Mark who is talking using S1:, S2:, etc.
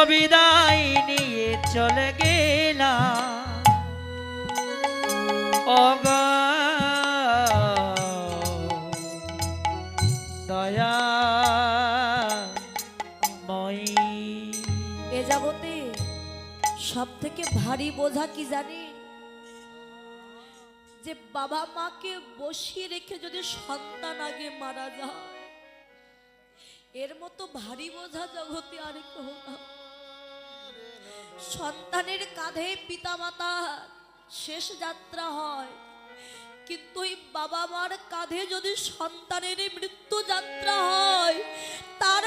S1: বিদায় নিয়ে চলে গেলাম ওগো দয়াময়ী।
S2: এ জগতে সব থেকে ভারী বোঝা কি জানি, যে বাবা মাকে বসিয়ে রেখে যদি সন্তান আগে মারা যায়, এর মতো ভারী বোঝা জগতে আর কেউ না। সন্তানের কাঁধে পিতামাতা শেষ যাত্রা হয়, কিন্তু এই বাবা মার কাঁধে যদি সন্তানের মৃত্যু যাত্রা হয়, তার